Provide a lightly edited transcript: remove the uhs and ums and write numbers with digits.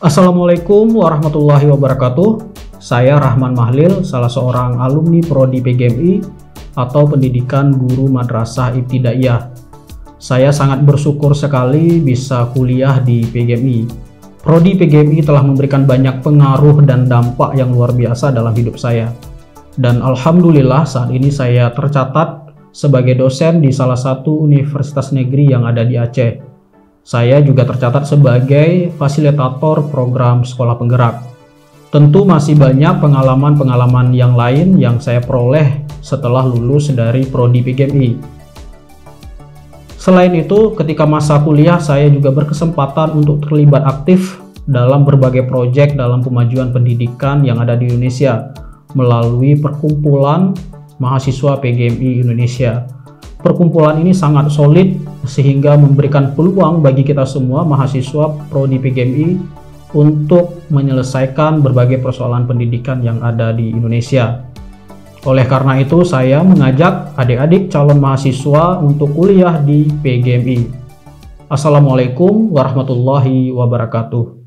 Assalamualaikum warahmatullahi wabarakatuh. Saya Rahman Mahlil, salah seorang alumni Prodi PGMI atau Pendidikan Guru Madrasah Ibtidaiyah. Saya sangat bersyukur sekali bisa kuliah di PGMI. Prodi PGMI telah memberikan banyak pengaruh dan dampak yang luar biasa dalam hidup saya. Dan alhamdulillah saat ini saya tercatat sebagai dosen di salah satu universitas negeri yang ada di Aceh. Saya juga tercatat sebagai fasilitator program sekolah penggerak. Tentu masih banyak pengalaman-pengalaman yang lain yang saya peroleh setelah lulus dari Prodi PGMI. Selain itu, ketika masa kuliah saya juga berkesempatan untuk terlibat aktif dalam berbagai proyek dalam pemajuan pendidikan yang ada di Indonesia melalui perkumpulan mahasiswa PGMI Indonesia. Perkumpulan ini sangat solid sehingga memberikan peluang bagi kita semua mahasiswa Prodi PGMI untuk menyelesaikan berbagai persoalan pendidikan yang ada di Indonesia. Oleh karena itu, saya mengajak adik-adik calon mahasiswa untuk kuliah di PGMI. Assalamualaikum warahmatullahi wabarakatuh.